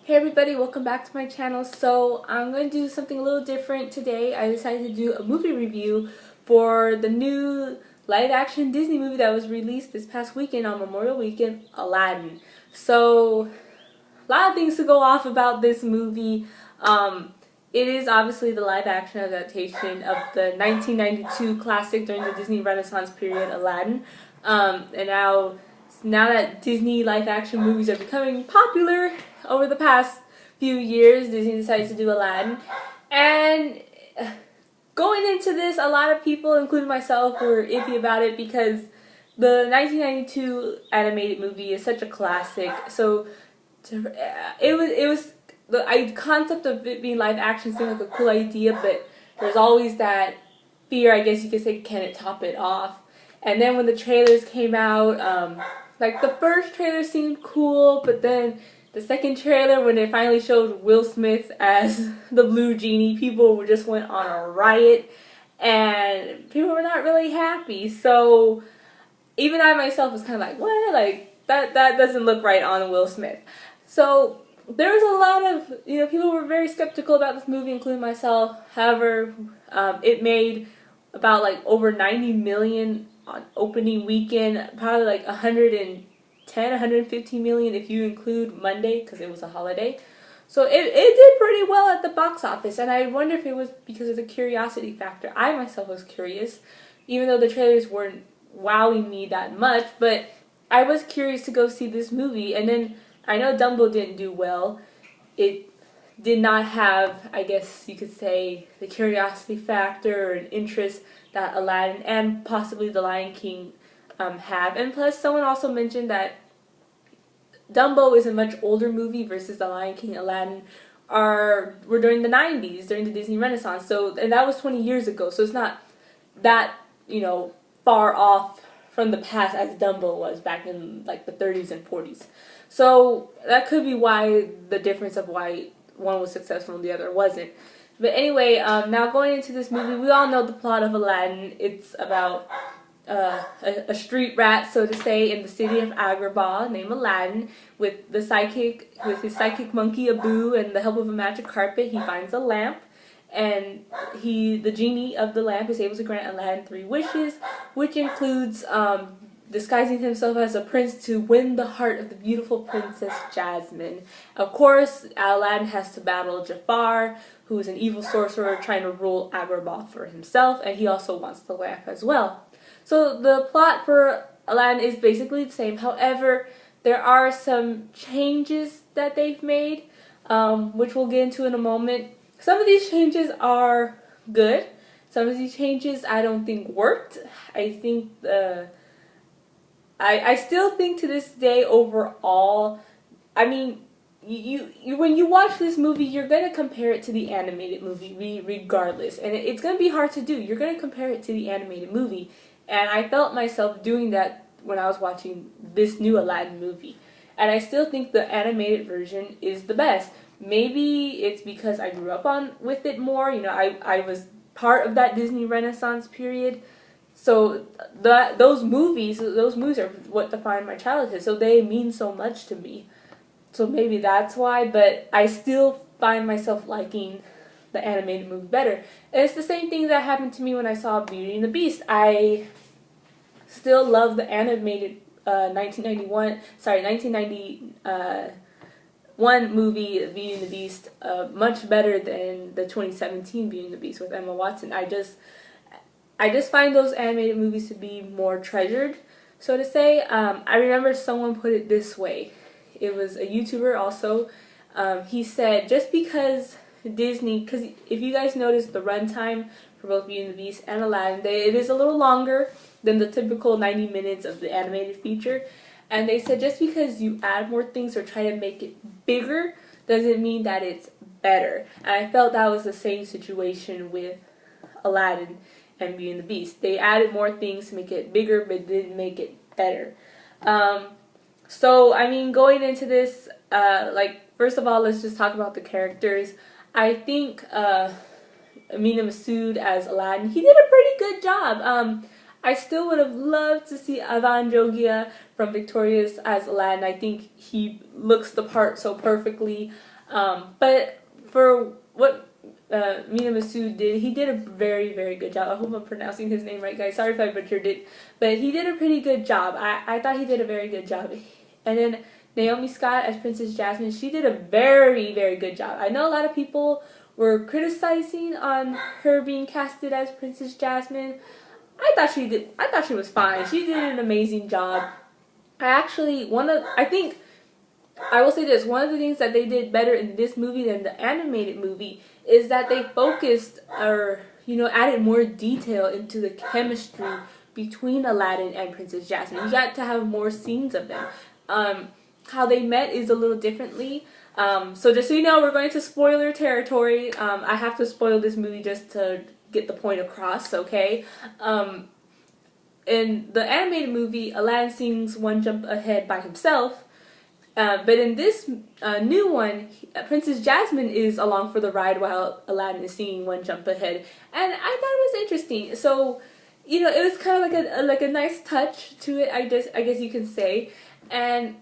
Hey everybody, welcome back to my channel. So I'm going to do something a little different today. I decided to do a movie review for the new live action Disney movie that was released this past weekend on Memorial Weekend, Aladdin. So a lot of things to go off about this movie. It is obviously the live action adaptation of the 1992 classic during the Disney Renaissance period, Aladdin. And now that Disney live action movies are becoming popular over the past few years, Disney decided to do Aladdin. And going into this, a lot of people, including myself, were iffy about it because the 1992 animated movie is such a classic. So it was the concept of it being live action seemed like a cool idea, but there's always that fear, I guess you could say, can it top it off? And then when the trailers came out, like the first trailer seemed cool, but then the second trailer, when they finally showed Will Smith as the Blue Genie, people just went on a riot, and people were not really happy. So even I myself was kind of like, what? Like that doesn't look right on Will Smith. So there was a lot of, people were very skeptical about this movie, including myself. However, it made about like over 90 million on opening weekend, probably like 110, 115 million if you include Monday because it was a holiday. So it did pretty well at the box office, and I wonder if it was because of the curiosity factor. I myself was curious, even though the trailers weren't wowing me that much, but I was curious to go see this movie. And then I know Dumbo didn't do well. It did not have, I guess you could say, the curiosity factor and interest that Aladdin and possibly The Lion King have. And plus, someone also mentioned that Dumbo is a much older movie versus The Lion King and Aladdin were during the 90s, during the Disney Renaissance. So, and that was 20 years ago, so it's not that, far off from the past as Dumbo was back in like the 30s and 40s. So that could be why the difference of why one was successful and the other wasn't. But anyway, now going into this movie, we all know the plot of Aladdin. It's about a street rat, so to say, in the city of Agrabah named Aladdin. With his psychic monkey Abu, and the help of a magic carpet, he finds a lamp. And the genie of the lamp is able to grant Aladdin 3 wishes, which includes disguising himself as a prince to win the heart of the beautiful Princess Jasmine. Of course, Aladdin has to battle Jafar, who is an evil sorcerer trying to rule Agrabah for himself, and he also wants the lamp as well. So the plot for Aladdin is basically the same. However, there are some changes that they've made, which we'll get into in a moment. Some of these changes are good. Some of these changes I don't think worked. I think I still think to this day overall, I mean, you when you watch this movie, you're going to compare it to the animated movie regardless. And it's going to be hard to do. You're going to compare it to the animated movie. And I felt myself doing that when I was watching this new Aladdin movie. And I still think the animated version is the best. Maybe it's because I grew up with it more. I was part of that Disney Renaissance period. So those movies are what defined my childhood. So they mean so much to me. So maybe that's why. But I still find myself liking the animated movie better. And it's the same thing that happened to me when I saw Beauty and the Beast. I still love the animated 1991 movie, Beauty and the Beast, much better than the 2017 Beauty and the Beast with Emma Watson. I just find those animated movies to be more treasured, so to say. I remember someone put it this way. It was a YouTuber also. He said, just because Disney, because if you guys notice the runtime for both Beauty and the Beast and Aladdin, it is a little longer than the typical 90 minutes of the animated feature. And they said just because you add more things or try to make it bigger doesn't mean that it's better. And I felt that was the same situation with Aladdin and Beauty and the Beast. They added more things to make it bigger, but didn't make it better. So, I mean, going into this, first of all, let's just talk about the characters. I think Amina Massoud as Aladdin, he did a pretty good job. I still would have loved to see Avan Jogia from Victorious as Aladdin. I think he looks the part so perfectly. But for what Mina Masood did, he did a very, very good job. I hope I'm pronouncing his name right, guys. Sorry if I butchered it. But he did a pretty good job. I thought he did a very good job. And then Naomi Scott as Princess Jasmine, she did a very, very good job. I know a lot of people were criticizing on her being casted as Princess Jasmine. I thought she was fine. She did an amazing job. I will say this, one of the things that they did better in this movie than the animated movie is that they focused or, added more detail into the chemistry between Aladdin and Princess Jasmine. You got to have more scenes of them. How they met is a little differently. So just so you know, we're going to spoiler territory. I have to spoil this movie just to get the point across, okay? In the animated movie, Aladdin sings One Jump Ahead by himself. But in this new one, Princess Jasmine is along for the ride while Aladdin is singing One Jump Ahead. And I thought it was interesting. So, it was kind of like a nice touch to it, I guess you can say. And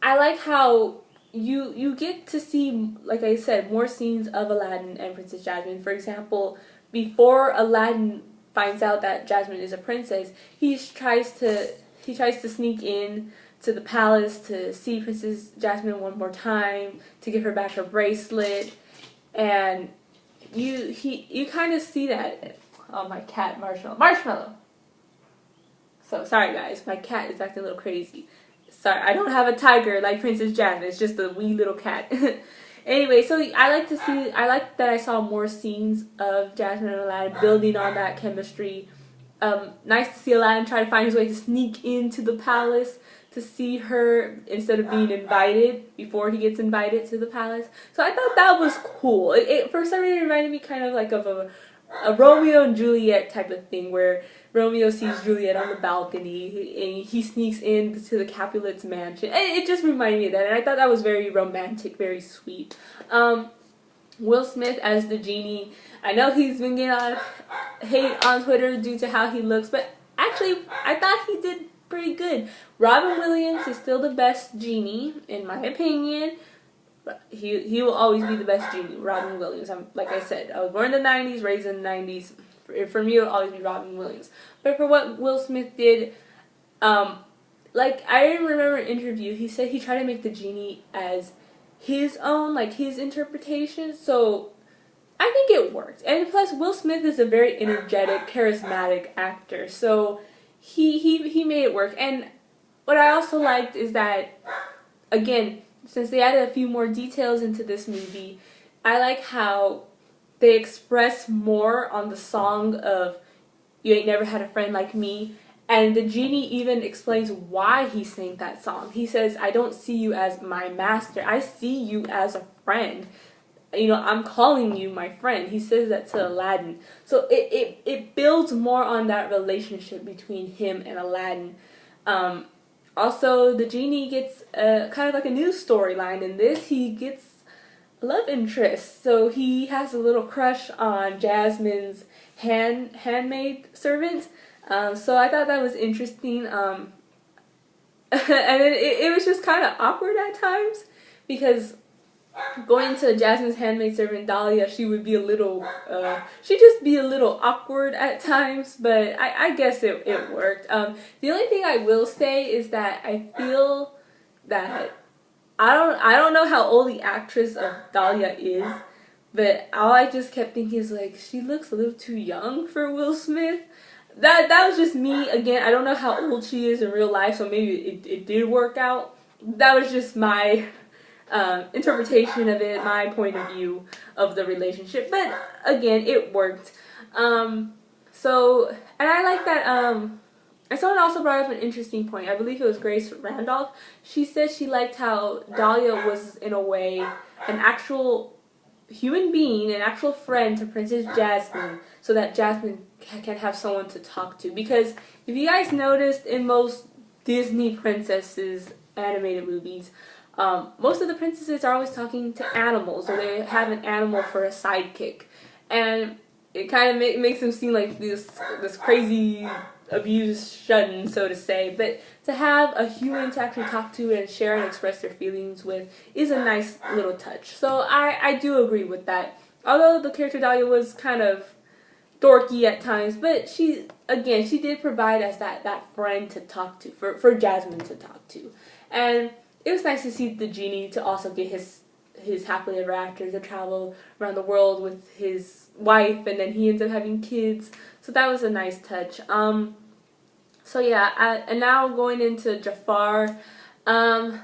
I like how you get to see, like I said, more scenes of Aladdin and Princess Jasmine. For example, before Aladdin finds out that Jasmine is a princess, he tries to sneak in to the palace to see Princess Jasmine one more time, to give her back her bracelet, and you kind of see that. Oh, my cat, Marshmallow. So sorry guys, my cat is acting a little crazy. Sorry, I don't have a tiger like Princess Jasmine. It's just a wee little cat. Anyway, so I like that I saw more scenes of Jasmine and Aladdin building on that chemistry. Nice to see Aladdin try to find his way to sneak into the palace to see her instead of being invited before he gets invited to the palace. So I thought that was cool. It for some reason it reminded me kind of like of a Romeo and Juliet type of thing, where Romeo sees Juliet on the balcony and he sneaks into the Capulets' mansion. And it just reminded me of that, and I thought that was very romantic, very sweet. Will Smith as the genie. I know he's been getting a lot of hate on Twitter due to how he looks, but actually I thought he did pretty good. Robin Williams is still the best genie, in my opinion. He will always be the best genie, Robin Williams. Like I said, I was born in the 90s, raised in the 90s. For me, it will always be Robin Williams. But for what Will Smith did, like I remember an interview, he said he tried to make the genie as his own, like his interpretation. So I think it worked. And plus, Will Smith is a very energetic, charismatic actor. So he made it work. And what I also liked is that, again, since they added a few more details into this movie, I like how they express more on the song of You Ain't Never Had a Friend Like Me. And the genie even explains why he sang that song. He says, I don't see you as my master. I see you as a friend. I'm calling you my friend. He says that to Aladdin. So it builds more on that relationship between him and Aladdin. Also, the genie gets kind of like a new storyline in this. He gets a love interest. So he has a little crush on Jasmine's handmaid servant. So I thought that was interesting. And then it was just kind of awkward at times, because going to Jasmine's handmaid servant Dahlia, she would be a little, she'd just be a little awkward at times, but I guess it worked. The only thing I will say is that I feel that, I don't know how old the actress of Dahlia is, but all I just kept thinking is like, she looks a little too young for Will Smith. That was just me. Again, I don't know how old she is in real life, so maybe it did work out. That was just my interpretation of it, my point of view of the relationship. But again, it worked. So, and I like that, and someone also brought up an interesting point. I believe it was Grace Randolph. She said she liked how Dahlia was, in a way, an actual human being, an actual friend to Princess Jasmine, so that Jasmine can have someone to talk to. Because if you guys noticed, in most Disney princesses animated movies, most of the princesses are always talking to animals, or they have an animal for a sidekick, and it kind of makes them seem like this crazy abused, shunned, so to say. But to have a human to actually talk to and share and express their feelings with is a nice little touch. So I do agree with that. Although the character Dahlia was kind of dorky at times, but she did provide us that friend to talk to, for Jasmine to talk to. And it was nice to see the genie to also get his happily ever after, to travel around the world with his wife, and then he ends up having kids. So that was a nice touch. So yeah, and now going into Jafar. Jafar,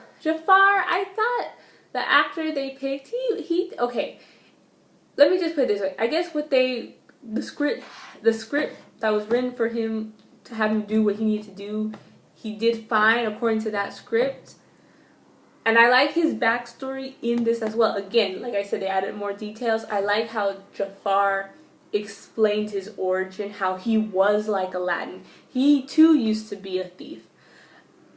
I thought the actor they picked, he okay. Let me just put it this way. I guess the script that was written for him to have him do what he needed to do, he did fine according to that script. And I like his backstory in this as well. Again, like I said, they added more details. I like how Jafar explained his origin, how he was like Aladdin. He too used to be a thief.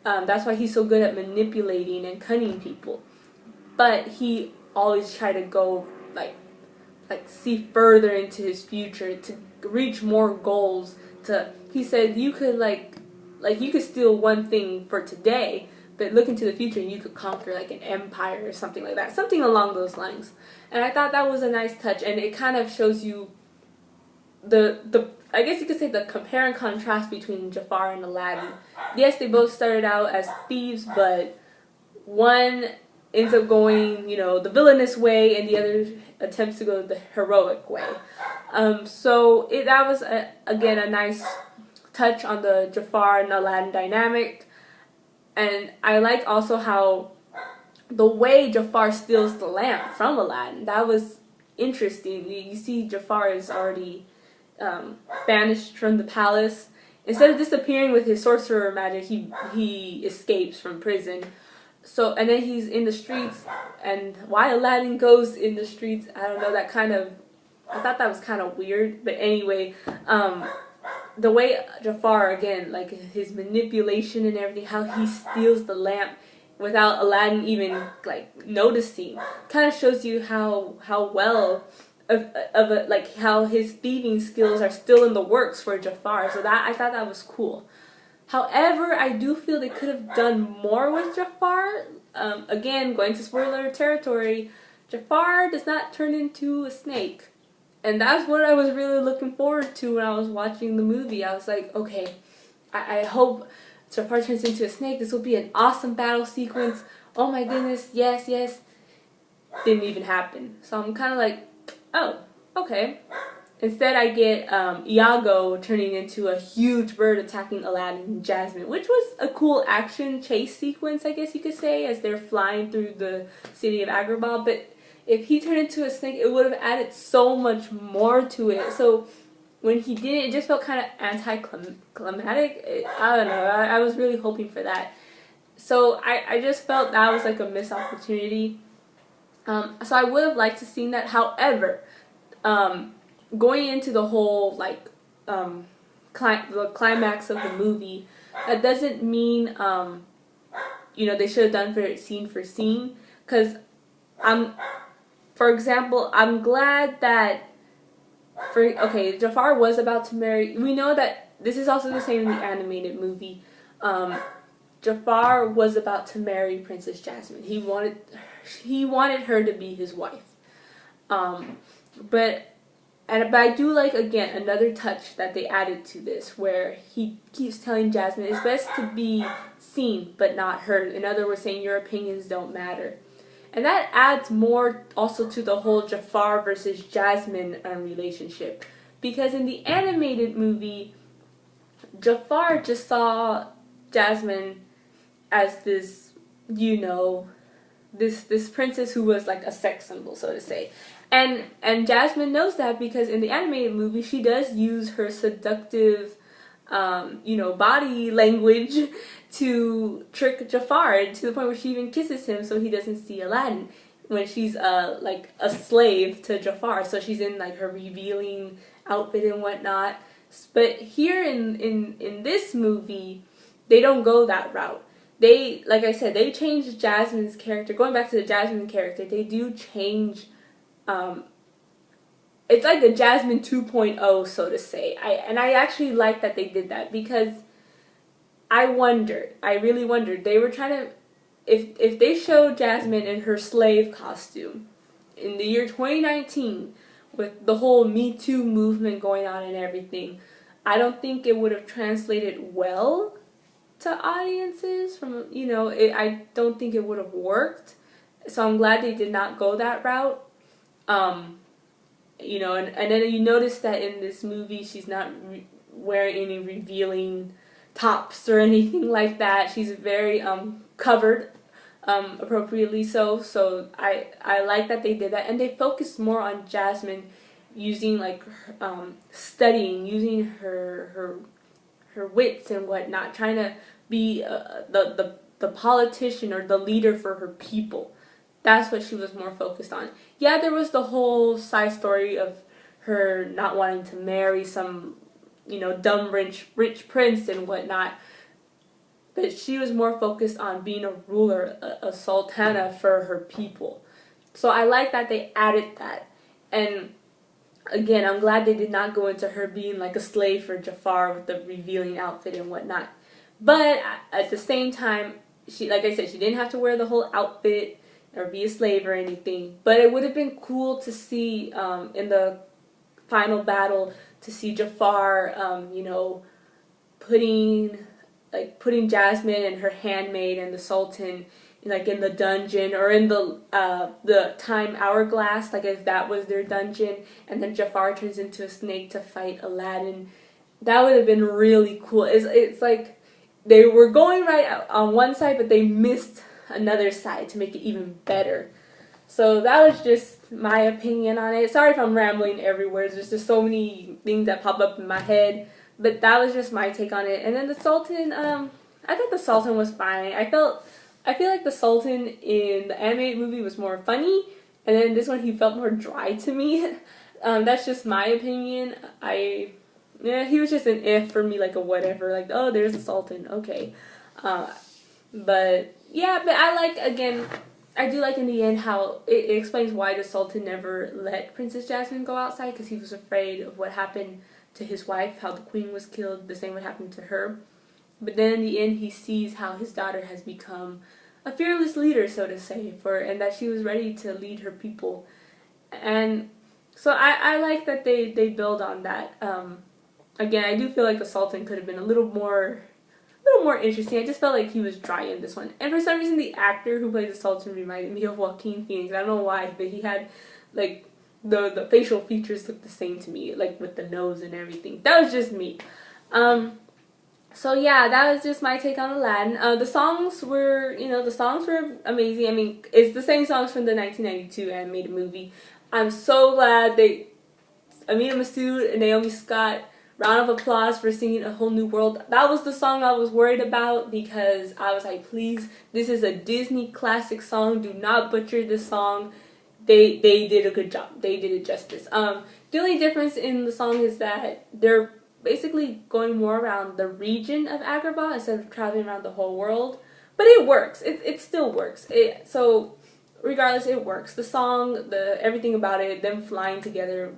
That's why he's so good at manipulating and cunning people. But he always tried to go like see further into his future to reach more goals. He said you could you could steal one thing for today, but look into the future and you could conquer like an empire or something like that. Something along those lines. And I thought that was a nice touch, and it kind of shows you I guess you could say the compare and contrast between Jafar and Aladdin. Yes, they both started out as thieves, but one ends up going, the villainous way, and the other attempts to go the heroic way. So that was again a nice touch on the Jafar and Aladdin dynamic. And I like also how the way Jafar steals the lamp from Aladdin, that was interesting. You see Jafar is already banished from the palace. Instead of disappearing with his sorcerer magic, he escapes from prison. So, and then he's in the streets, and why Aladdin goes in the streets, I don't know, I thought that was kind of weird. But anyway, the way Jafar, again, like his manipulation and everything, how he steals the lamp without Aladdin even noticing, kind of shows you how well how his thieving skills are still in the works for Jafar. So I thought that was cool. However, I do feel they could have done more with Jafar. Again, going to spoiler territory, Jafar does not turn into a snake. And that's what I was really looking forward to when I was watching the movie. I was like, okay, I hope Jafar turns into a snake. This will be an awesome battle sequence. Oh my goodness, yes. Didn't even happen. So I'm kind of like, oh, okay. Instead, I get Iago turning into a huge bird attacking Aladdin and Jasmine, which was a cool action chase sequence, I guess you could say, as they're flying through the city of Agrabah. But if he turned into a snake, it would have added so much more to it. So when he did it, it just felt kind of anticlimactic. I don't know. I was really hoping for that. So I just felt that was like a missed opportunity. So I would have liked to seen that. However, going into the whole the climax of the movie, that doesn't mean they should have done for scene. Because for example, I'm glad that Jafar was about to marry. We know that this is also the same in the animated movie. Jafar was about to marry Princess Jasmine. He wanted her to be his wife. But I do like, again, another touch that they added to this, where he keeps telling Jasmine it's best to be seen but not heard. In other words, saying your opinions don't matter. And that adds more also to the whole Jafar versus Jasmine relationship. Because in the animated movie, Jafar just saw Jasmine as this, this princess who was like a sex symbol, so to say. And Jasmine knows that because in the animated movie, she does use her seductive, body language to trick Jafar to the point where she even kisses him so he doesn't see Aladdin when she's like a slave to Jafar. So she's in like her revealing outfit and whatnot. But here in this movie, they don't go that route. They, like I said, they changed Jasmine's character. Going back to the Jasmine character, they do change it's like a Jasmine 2.0, so to say. I actually like that they did that, because I really wondered, they were trying to, if they showed Jasmine in her slave costume in the year 2019 with the whole Me Too movement going on and everything, I don't think it would have translated well to audiences. From, I don't think it would have worked. So I'm glad they did not go that route. And then you notice that in this movie she's not wearing any revealing tops or anything like that. She's very covered, appropriately so. So I like that they did that, and they focused more on Jasmine using studying, using her wits and whatnot, trying to be the politician or the leader for her people. That's what she was more focused on. Yeah, there was the whole side story of her not wanting to marry some, dumb rich prince and whatnot. But she was more focused on being a ruler, a sultana for her people. So I like that they added that. And again, I'm glad they did not go into her being like a slave for Jafar with the revealing outfit and whatnot. But at the same time, like I said, she didn't have to wear the whole outfit or be a slave or anything. But it would have been cool to see in the final battle, to see Jafar, putting Jasmine and her handmaid and the Sultan in the dungeon, or in the time hourglass, like if that was their dungeon, and then Jafar turns into a snake to fight Aladdin. That would have been really cool. It's like they were going right out on one side, but they missed another side to make it even better. So that was just my opinion on it. Sorry if I'm rambling everywhere. There's just so many things that pop up in my head. But that was just my take on it. And then the Sultan, I thought the Sultan was fine. I feel like the Sultan in the animated movie was more funny, and then this one he felt more dry to me. That's just my opinion. He was just an if for me, like a whatever, like, oh, there's the Sultan, okay. But I do like in the end how it explains why the Sultan never let Princess Jasmine go outside, because he was afraid of what happened to his wife, how the queen was killed, the same would happen to her. But then in the end he sees how his daughter has become a fearless leader, so to say, and that she was ready to lead her people. And so I like that they build on that. Again, I do feel like the Sultan could have been a little more interesting. I just felt like he was dry in this one. And for some reason, the actor who played the Sultan reminded me of Joaquin Phoenix. I don't know why, but he had, like, the facial features looked the same to me, like with the nose and everything. That was just me. So yeah, that was just my take on Aladdin. The songs were amazing. I mean, it's the same songs from the 1992 animated movie. I'm so glad Amina Massoud and Naomi Scott, round of applause for singing A Whole New World. That was the song I was worried about, because I was like, please, this is a Disney classic song. Do not butcher this song. They did a good job. They did it justice. The only difference in the song is that they're basically going more around the region of Agrabah instead of traveling around the whole world. But it works. It still works. So regardless, it works. The song, everything about it, them flying together,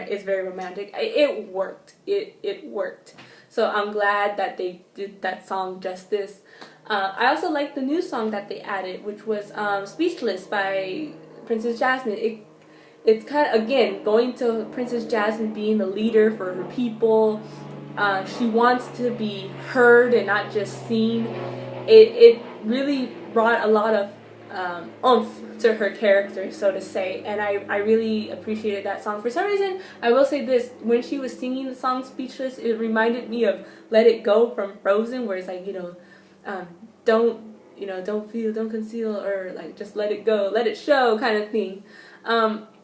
is very romantic. It worked. It worked. So I'm glad that they did that song justice. I also like the new song that they added, which was Speechless by Princess Jasmine. It's kind of, again, going to Princess Jasmine being the leader for her people. She wants to be heard and not just seen. It really brought a lot of oomph to her character, so to say, and I really appreciated that song. For some reason, I will say this, when she was singing the song Speechless, it reminded me of Let It Go from Frozen, where it's like, don't feel, don't conceal, or like just let it go, let it show kind of thing.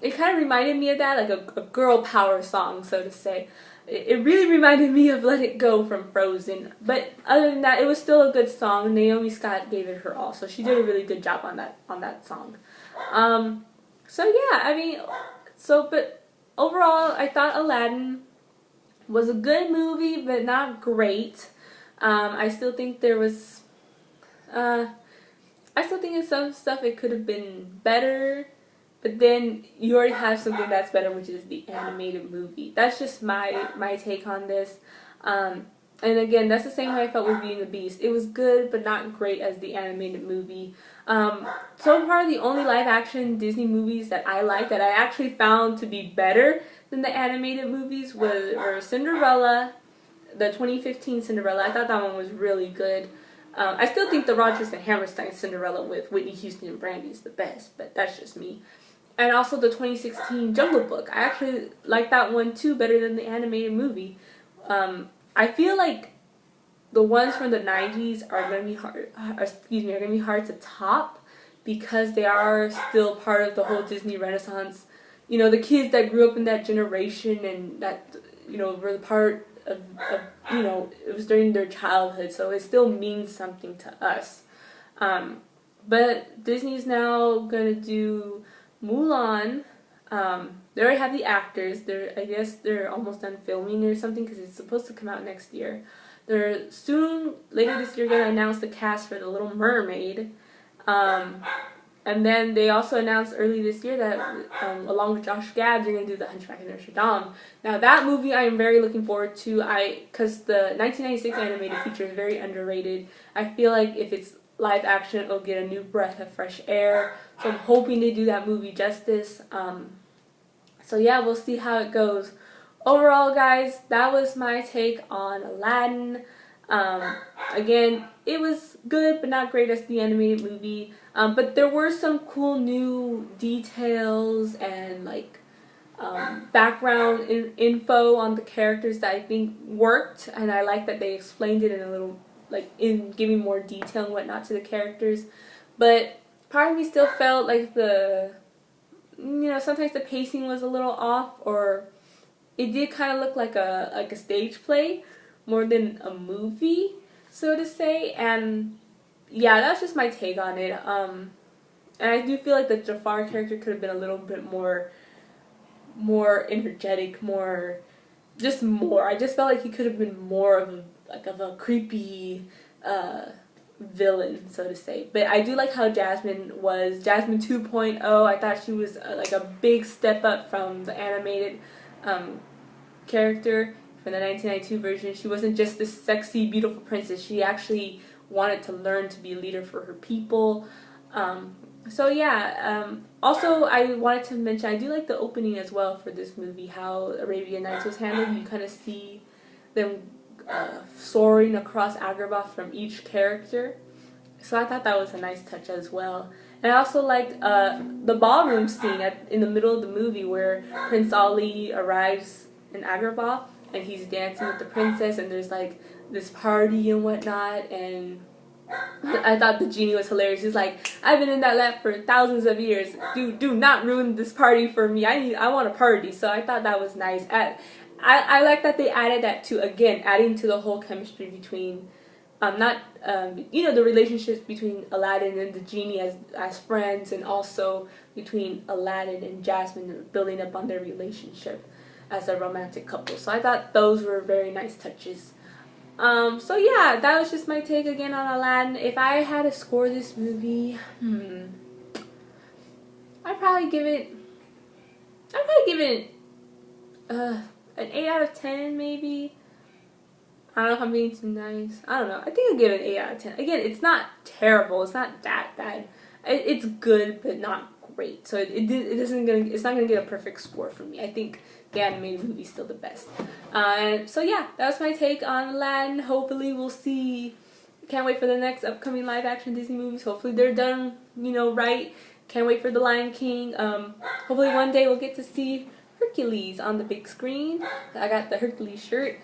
It kind of reminded me of that, like a girl power song, so to say. It really reminded me of Let It Go from Frozen. But other than that, it was still a good song. Naomi Scott gave it her all, so she did a really good job on that song. So yeah, I mean, but overall, I thought Aladdin was a good movie, but not great. I still think there was, I still think in some stuff it could have been better. but then you already have something that's better, which is the animated movie. That's just my take on this. And again, that's the same way I felt with Beauty and the Beast. It was good, but not great as the animated movie. So far, the only live-action Disney movies that I like, that I actually found to be better than the animated movies, were Cinderella, the 2015 Cinderella. I thought that one was really good. I still think the Rodgers and Hammerstein Cinderella with Whitney Houston and Brandy is the best, but that's just me. And also the 2016 Jungle Book. I actually like that one too, better than the animated movie. I feel like the ones from the 90s are going to be hard to top, because they are still part of the whole Disney Renaissance. You know, the kids that grew up in that generation and that, you know, were the part of, you know, it was during their childhood, so it still means something to us. But Disney's now going to do Mulan. They already have the actors. I guess they're almost done filming or something, because it's supposed to come out next year. They're soon, later this year, going to announce the cast for The Little Mermaid. And then they also announced early this year that, along with Josh Gad, they're going to do The Hunchback of Notre Dame. Now, that movie I am very looking forward to, because the 1996 animated feature is very underrated. I feel like if it's live action, it'll get a new breath of fresh air. So I'm hoping they do that movie justice. So yeah, we'll see how it goes. Overall, guys, that was my take on Aladdin. Again, it was good, but not great as the animated movie. But there were some cool new details and like background info on the characters that I think worked, and I like that they explained it in a little, like, in giving more detail and whatnot to the characters. But part of me still felt like sometimes the pacing was a little off, or it did kind of look like a stage play more than a movie, so to say. And yeah, that's just my take on it. And I do feel like the Jafar character could have been a little bit more energetic, I just felt like he could have been more of a creepy villain, so to say. But I do like how Jasmine 2.0. I thought she was like a big step up from the animated character from the 1992 version. She wasn't just this sexy, beautiful princess. She actually wanted to learn to be a leader for her people. So yeah, also I wanted to mention, I do like the opening as well for this movie, how Arabian Nights was handled. You kind of see them soaring across Agrabah from each character. So I thought that was a nice touch as well. And I also liked the ballroom scene in the middle of the movie where Prince Ali arrives in Agrabah and he's dancing with the princess, and there's like this party and whatnot. And I thought the genie was hilarious. He's like, I've been in that land for thousands of years. Do not ruin this party for me. I want a party. So I thought that was nice. I like that they added that to, again, adding to the whole chemistry between, the relationships between Aladdin and the genie as friends, and also between Aladdin and Jasmine, building up on their relationship as a romantic couple. So I thought those were very nice touches. So yeah, that was just my take again on Aladdin. If I had to score this movie, I'd probably give it an 8 out of 10 maybe. I don't know if I'm being too nice. I don't know. I think I'd give it an 8 out of 10. Again, it's not terrible. It's not that bad. It's good, but not great. So it's not gonna get a perfect score from me. I think the animated movie is still the best. So yeah, that was my take on Aladdin. Hopefully we'll see. Can't wait for the next upcoming live action Disney movies. Hopefully they're done, right. Can't wait for The Lion King. Hopefully one day we'll get to see Hercules on the big screen. I got the Hercules shirt.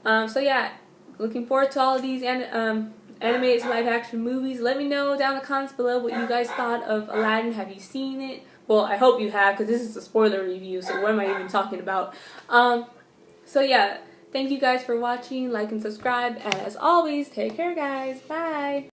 So yeah, looking forward to all of these animated live action movies. Let me know down in the comments below what you guys thought of Aladdin. Have you seen it? Well, I hope you have, because this is a spoiler review, so what am I even talking about? So yeah, thank you guys for watching. Like and subscribe, and as always, take care guys. Bye!